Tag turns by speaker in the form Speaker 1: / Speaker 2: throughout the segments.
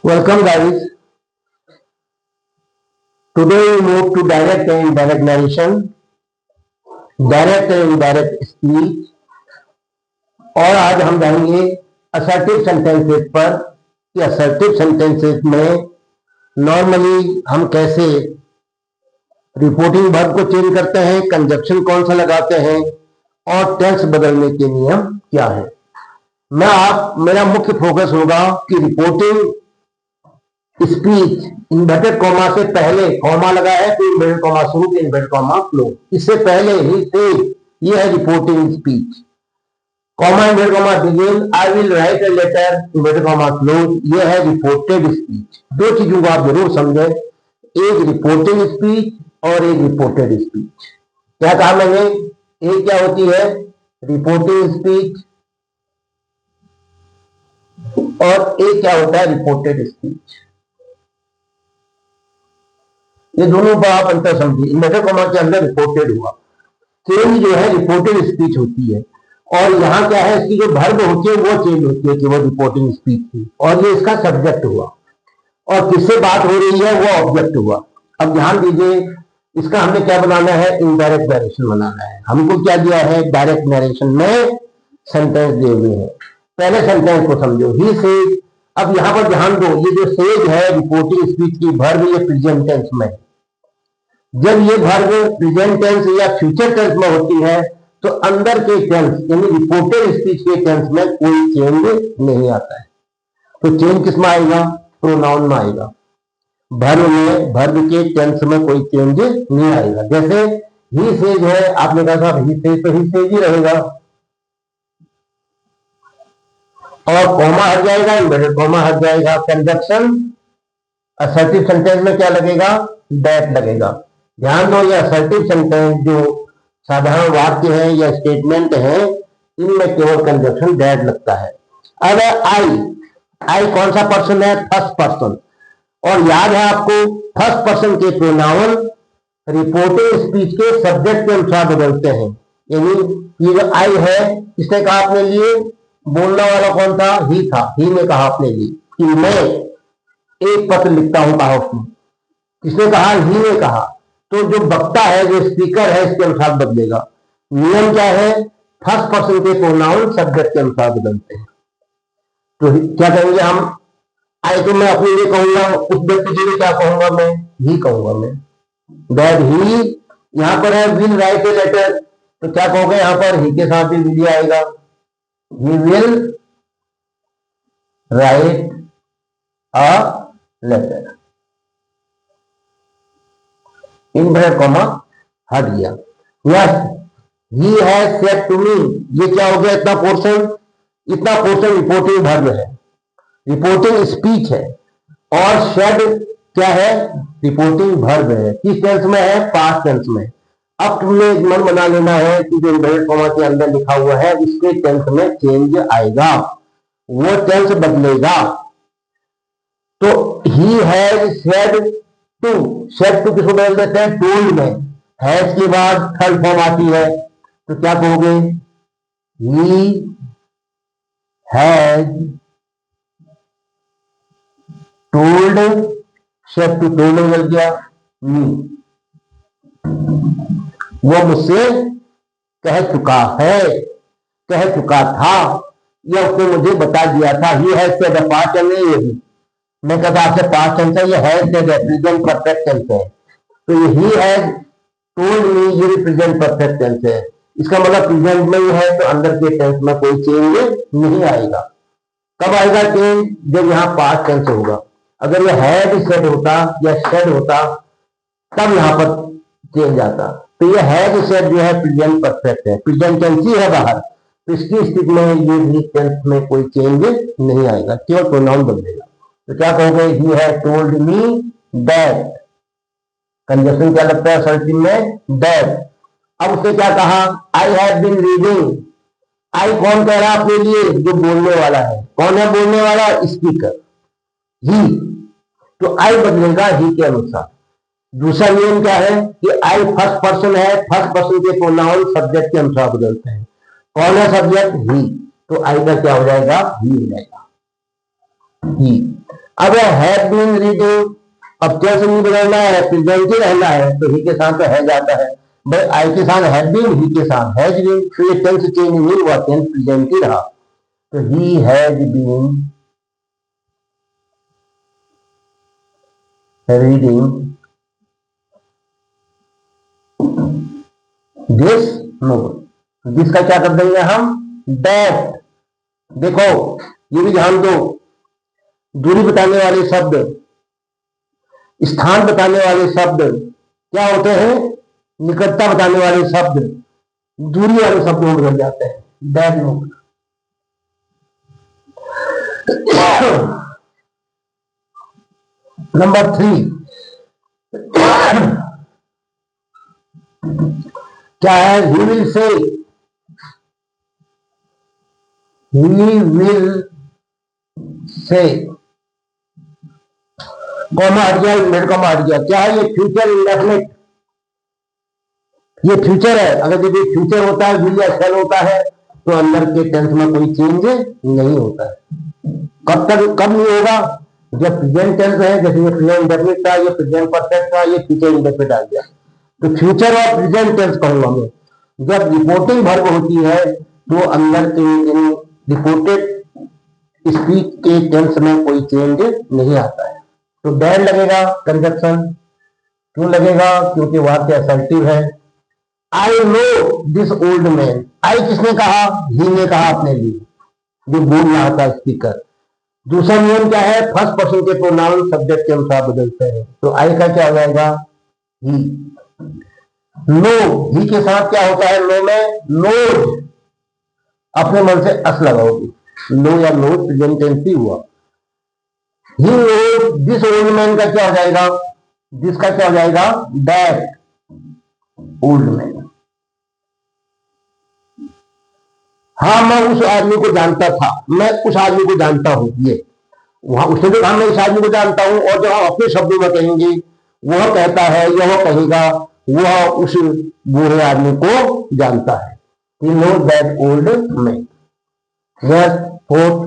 Speaker 1: Welcome guys. Today we move to direct and indirect narration, direct and indirect speech और आज हम जानेंगे assertive sentences पर कि असर्टिव सेंटेंसेस में नॉर्मली हम कैसे रिपोर्टिंग वर्ब को चेंज करते हैं, कंजक्शन कौन सा लगाते हैं और टेंस बदलने के नियम क्या है। मेरा मुख्य फोकस होगा कि रिपोर्टिंग स्पीच इन्वर्टेड कॉमा से पहले कॉमा लगा है तो इन्वर्टेड कॉमा शुरू के इन्वर्टेड कॉमा क्लोज, इससे पहले ही से ये है reporting speech. Comma inverted comma begin, I will write a letter inverted comma close, ये है रिपोर्टेड स्पीच। दो चीजों को आप जरूर समझें, एक रिपोर्टिंग स्पीच और एक रिपोर्टेड स्पीच। क्या कहा मैंने, एक क्या होती है रिपोर्टिंग स्पीच और एक क्या होता है रिपोर्टेड स्पीच। ये दोनों पर आप अंतर समझिए। इन्वर्टेड कॉमा के अंदर रिपोर्टेड हुआ, चेंज जो है रिपोर्टेड स्पीच होती है और यहाँ क्या है इसकी जो वर्ब होती है वो चेंज होती है कि वो रिपोर्टिंग स्पीच थी और ये इसका सब्जेक्ट हुआ और किससे बात हो रही है वो ऑब्जेक्ट हुआ। अब ध्यान दीजिए, इसका हमने क्या बनाना है, इनडायरेक्ट नरेशन बनाना है। हमको क्या दिया है, डायरेक्ट नरेशन में सेंटेंस दिए हुए हैं। पहले सेंटेंस को समझो, ही सेज। अब यहाँ पर ध्यान दो, ये जो सेज है रिपोर्टिंग स्पीच की वर्ब ये प्रेजेंट टेंस में। जब ये वर्ब प्रेजेंट टेंस या फ्यूचर टेंस में होती है तो अंदर के टेंस यानी रिपोर्टेड स्पीच के टेंस में कोई चेंज नहीं आता है। तो चेंज किस में आएगा, प्रोनाउन में आएगा। वर्ब में, वर्ब के टेंस में कोई चेंज नहीं आएगा। जैसे ही सेज है, आपने कहा था ही सेज तो ही सेज ही रहेगा और कॉमा हट जाएगा, इन्वर्टेड कॉमा हट जाएगा। कंजक्शन असर्टिव सेंटेंस में क्या लगेगा, दैट लगेगा। ध्यान दो, ये असर्टिव सेंटेंस जो साधारण वाक्य है या स्टेटमेंट है इनमें केवल कंजक्शन दैट लगता है। अब आई कौन सा पर्सन है, फर्स्ट पर्सन। और याद है आपको फर्स्ट पर्सन के प्रोनाउन रिपोर्टिंग स्पीच के सब्जेक्ट के अनुसार बदलते हैं। यानी ये जो आई है इसने कहा अपने लिए, बोलने वाला कौन था, ही था। ही ने कहा अपने लिए कि मैं एक पत्र लिखता हूं, कहा उसने। किसने कहा, ही ने कहा। तो जो वक्ता है, जो स्पीकर है, इसके अनुसार बदलेगा। नियम क्या है, फर्स्ट पर्सन के प्रोनाउन सब्जेक्ट के अनुसार बदलते हैं। तो क्या कहेंगे हम, आई तो मैं अपने लिए कहूंगा, उस व्यक्ति के लिए क्या कहूंगा, मैं ही कहूंगा। मैं दैट ही, यहां पर है विल राइट ए लेटर, तो क्या कहोगे यहां पर ही के साथ भी विल आएगा। He will write a letter, inverted comma हट गया। Yes he has said to me, ये क्या हो गया, इतना पोर्शन रिपोर्टिंग वर्ब है, रिपोर्टिंग स्पीच है। और सेड क्या है, रिपोर्टिंग वर्ब है। किस टेंस में है, पास्ट टेंस में। अब तुमने मन बना लेना है कि जो इन्वर्टेड कॉमा के अंदर लिखा हुआ है इसके टेंस में चेंज आएगा, वो टेंस बदलेगा। तो he has said to, said to किसको बदल देते हैं, टोल्ड में। हैज के बाद थर्ड फॉर्म आती है तो क्या कहोगे, he has told, said to told बदल गया मी, वो मुझसे कह चुका है, कह चुका था, या उसने मुझे बता दिया था। He has said past tense है, यही मैं कहता आपसे पास्ट टेंस है, ये हैज सेड है, प्रेजेंट परफेक्ट टेंस है। तो ये ही हैज टोल्ड मी, ये भी प्रेजेंट परफेक्ट टेंस है। इसका मतलब प्रेजेंट में ही है तो अंदर के टेंस में कोई चेंज नहीं आएगा। कब आएगा चेंज, जब यहाँ पास्ट टेंस होगा। अगर ये हैड सेड होता या सेड होता तब यहाँ पर चेंज आता। तो ये हैड सेड जो है प्रेजेंट परफेक्ट है, प्रेजेंट टेंस ही है बाहर, तो इसकी स्थिति में ये भी टेंस में कोई चेंज नहीं आएगा, केवल प्रोनाउन बदलेगा। तो क्या कहोगे, he has told me that, conjunction क्या लगता है असर्टिव में, दैट। अब उसने क्या कहा, आई हैव बीन रीडिंग। आई कौन कह रहा है अपने लिए, जो बोलने वाला है। कौन है बोलने वाला, स्पीकर, ही। तो आई बदलेगा ही के अनुसार। दूसरा नियम क्या है कि आई फर्स्ट पर्सन है, फर्स्ट पर्सन के प्रोनाउन सब्जेक्ट के अनुसार बदलते हैं। कौन है सब्जेक्ट, ही, तो आई का क्या हो जाएगा, ही हो जाएगा, ही। अब हैव बीन रीडिंग, अब टेंस नहीं बदलना है, प्रेजेंट ही रहना है, तो ही के साथ तो है जाता है। भाई आई के साथ हैव बीन, ही के साथ हैज बीन, तो ये टेंस चेंज नहीं हुआ, टेंस प्रेजेंट ही रहा। तो he has been reading this novel. This का क्या कर देंगे हम, दैट। देखो ये भी ध्यान दो, दूरी बताने वाले शब्द, स्थान बताने वाले शब्द क्या होते हैं, निकटता बताने वाले शब्द दूरी वाले शब्द में बदल जाते हैं। That novel. नंबर 3 क्या है, he will say, he will say, comma हट गया, इंडेट कॉमा हट गया, क्या है ये, फ्यूचर इंडेफिनिट, ये फ्यूचर है। अगर जब ये फ्यूचर होता है, विल या शैल होता है, तो अंदर के टेंस में कोई चेंज नहीं होता है। कब तक, कब नहीं होगा, जब प्रेजेंट टेंस है, जैसे ये प्रेजेंट इंडेफिनिट था, ये प्रेजेंट परफेक्ट था, ये फ्यूचर इंडेफिनिट आ गया, तो फ्यूचर और प्रेजेंट टेंस कहूंगा मैं। जब रिपोर्टिंग वर्ब होती है, तो अंदर के रिपोर्टेड स्पीच के टेंस में कोई चेंज नहीं आता है। तो दैट लगेगा कंजक्शन, क्यों लगेगा, क्योंकि वाक्य असर्टिव है। I know this old man, I किसने कहा, ही ने कहा अपने लिए, जो बोल रहा था स्पीकर। दूसरा नियम क्या है, फर्स्ट पर्सन के प्रोनाउन सब्जेक्ट के अनुसार बदलते हैं, तो आई का क्या हो जाएगा, ही। नो, ही के साथ क्या होता है, नो में नोज, अपने मन से अस लगाओगे, नो या नोज प्रेजेंट टेंस ही हुआ। He knows this old man का क्या हो जाएगा, दिस का क्या हो जाएगा, दैट ओल्ड मैन। हाँ मैं उस आदमी को जानता था, मैं उस आदमी को जानता हूं, ये वहां उसने तो कहा मैं इस आदमी को जानता हूं, और जब हम अपने शब्दों में कहेंगे, वह कहता है, यह कहेगा, वह उस बूढ़े आदमी को जानता है। He knows that old man. Yes, fourth.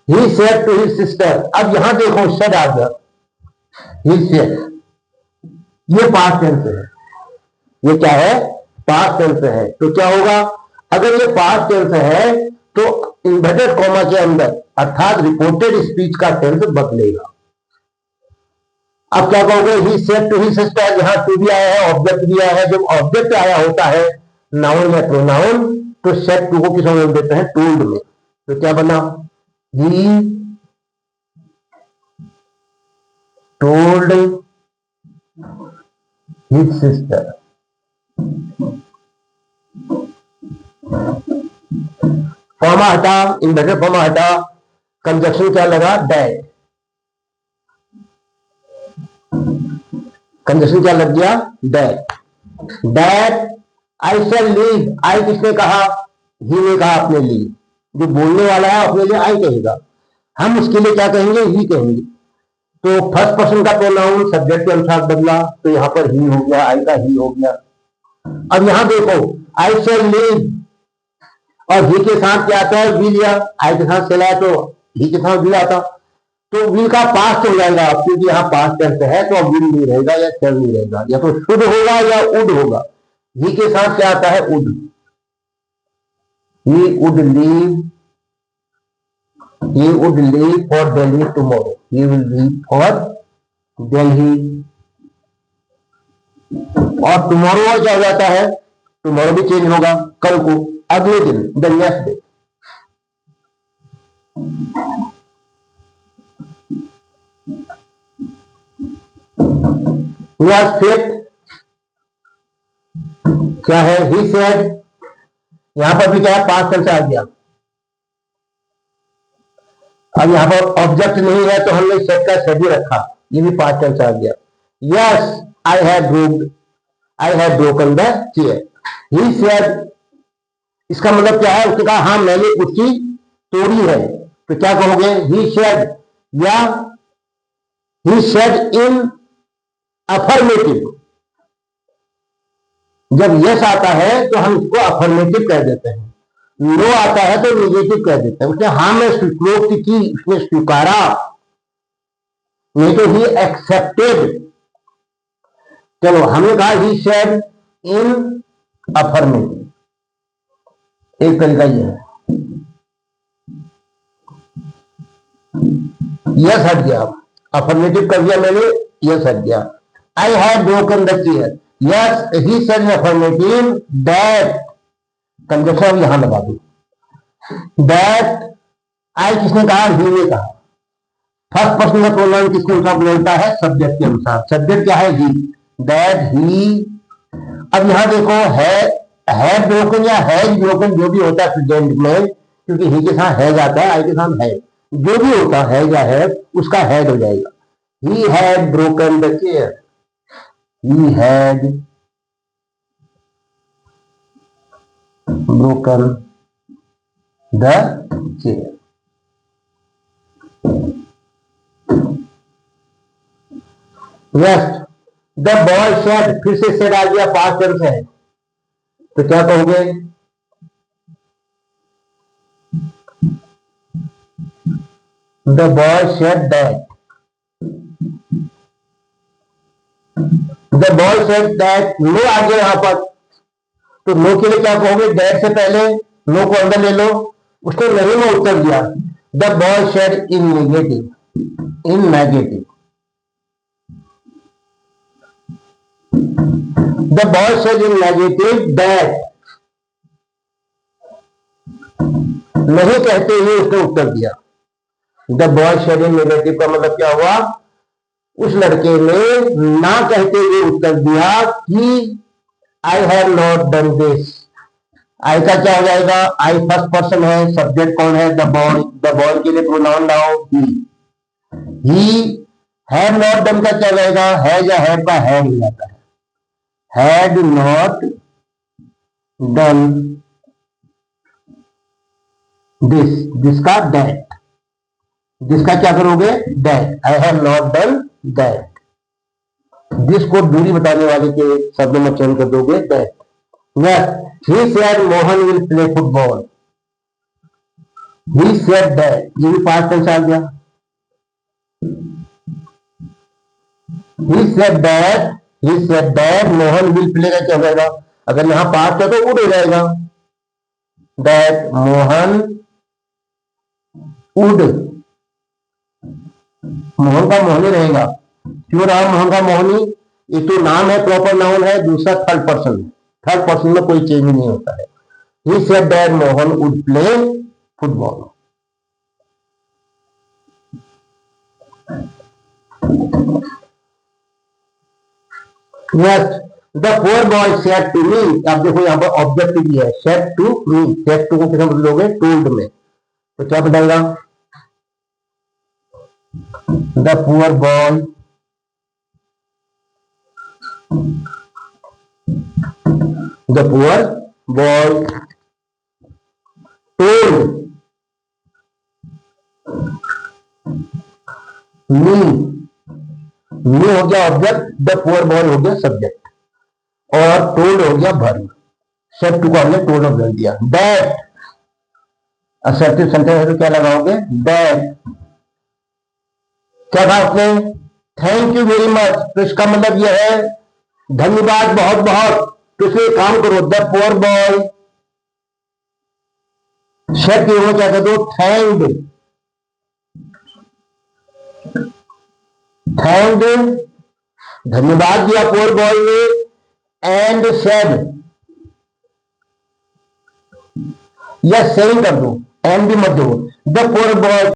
Speaker 1: He said to his sister. अब यहां देखो said आ गया, he said, ये पास्ट टेंस है, ये क्या है, पास्ट टेंस है। तो क्या होगा, अगर ये पास्ट टेंस है, तो इन्वर्टेड कॉमा के अंदर अर्थात रिपोर्टेड स्पीच का टेंस बदलेगा। अब क्या कहोगे, he said to he sister, यहां टू भी आया है, ऑब्जेक्ट भी आया है। जब ऑब्जेक्ट आया होता है नाउन या प्रोनाउन, तो सेड टू को किस में देते हैं, टोल्ड में। तो क्या बना, he told his sister. Comma हटा, इन्वर्टेड कॉमा हटा, कंजक्शन क्या लगा, दैट। कंजक्शन क्या लग गया, that. That I shall leave, I किसने कहा, ही ने कहा अपने लिए, जो बोलने वाला है अपने लिए आई कहेगा, हम उसके लिए क्या कहेंगे, ही कहेंगे। तो फर्स्ट पर्सन का प्रोनाउन सब्जेक्ट के अनुसार बदला, तो यहां पर ही हो गया, आई का ही हो गया। अब यहां देखो, आई शैल लीव, और ही के साथ क्या आता है, विल, या आई के साथ चला है तो ही के साथ विल आता, तो विल का पास्ट हो जाएगा, क्योंकि यहाँ पास्ट टेंस है, तो अब विल नहीं रहेगा या शैल नहीं रहेगा, या तो शुड होगा या उड होगा। ही के साथ क्या आता है, उड। He would leave, he would leave for Delhi tomorrow. He will leave for Delhi. और tomorrow क्या हो जाता है, tomorrow भी चेंज होगा, कल को, अगले दिन, the next day. Was fit, क्या है, he said, यहां पर भी क्या है, पास्ट टेंस आ गया। अब यहां पर ऑब्जेक्ट नहीं है, तो हमने सेड का सेड ही रखा, ये भी पास्ट टेंस आ गया। Yes I have broken the chair. He said, इसका मतलब क्या है, उसने कहा हाँ मैंने कुर्सी तोड़ी है, तो क्या कहोगे, ही सेड, या ही सेड इन अफर्मेटिव। जब यस आता है तो हम इसको अफर्मेटिव कह देते हैं, नो आता है तो निगेटिव कह देते हैं। उसने हाँ में स्वीकृति की, उसने स्वीकारा, नहीं तो ही एक्सेप्टेड। चलो हमने कहा ही सेड इन अफर्मेटिव, एक तरीका ये है। यस हट गया, अफर्मेटिव कर दिया मैंने, यस हट गया। I have broken the chair, yes he said in affirmative that, conjunction यहां लगा दो, दैट आई किसने कहा, ही ने कहा। फर्स्ट पर्सन का प्रोनाउन किसके अनुसार बोलता है, सब्जेक्ट के अनुसार। सब्जेक्ट क्या है, ही, दैट ही। अब यहां देखो है ब्रोकन या हैज ब्रोकन, जो भी होता है प्रेजेंट में, क्योंकि ही के साथ हैज आता है, आई के साथ है, जो भी होता है या है उसका हैड हो जाएगा। He had broken the chair, he had broken the chair. Next, the boy said, फिर से सेड आ गया, पास्ट टेंस है, तो क्या कहोगे, the boy said that, the boy said that. Know आ गया यहां पर, तो नो के लिए क्या कहोगे, दैट से पहले नो को अंदर ले लो। उसने नहीं में उत्तर दिया, the boy said in negative, in negative. The boy said in negative that, नहीं कहते हुए उसने उत्तर दिया। The boy said in negative का मतलब क्या हुआ, उस लड़के ने ना कहते हुए उत्तर दिया कि I have not done this। आई का क्या हो जाएगा, आई फर्स्ट पर्सन है, सब्जेक्ट कौन है, द बॉय। द बॉय के लिए प्रोनाउन लाओ, ही। हैव नॉट डन का क्या रहेगा, है या हैव का हैड हो जाता है, had not done this, जिसका that, जिसका क्या करोगे, that, I have not done that। जिसको दूरी बताने वाले के शब्दों में चयन कर दोगे, that। Next, he said Mohan will play football, he said that, ये भी पास्ट टेंस आ गया। he said that Mohan will play का क्या हो जाएगा, अगर यहां पास्ट है तो वुड हो जाएगा, that मोहन वुड, मोहन का मोहनी रहेगा, क्यों रहा मोहन का मोहनी, एक तो नाम है, प्रॉपर नाउन है, दूसरा थर्ड पर्सन है, थर्ड पर्सन में कोई चेंज नहीं होता है। he said that Mohan would play football. Next, the poor boy said to me, आप देखो यहाँ पर ऑब्जेक्ट भी है, said to me, said to को किसमें बदलोगे, told में, तो क्या बताएगा, the poor boy told me हो गया ऑब्जेक्ट, द पुअर बॉय हो गया सब्जेक्ट, और टोल्ड हो गया वर्ब। सेड टू को हमने टोल्ड और वर्ब दिया। दैट असर्टिव सेंटेंस है तो क्या लगाओगे, दैट। क्या कहा आपने, थैंक यू वेरी मच, तो इसका मतलब यह है धन्यवाद बहुत बहुत, तो इसलिए काम करो, द पुअर बॉय सेड के क्या कर दो, थैंक्ड, धन्यवाद दिया पुअर बॉय ने, एंड सेड, या सेइंग कर दो, एंड भी मत दो, द पुअर बॉय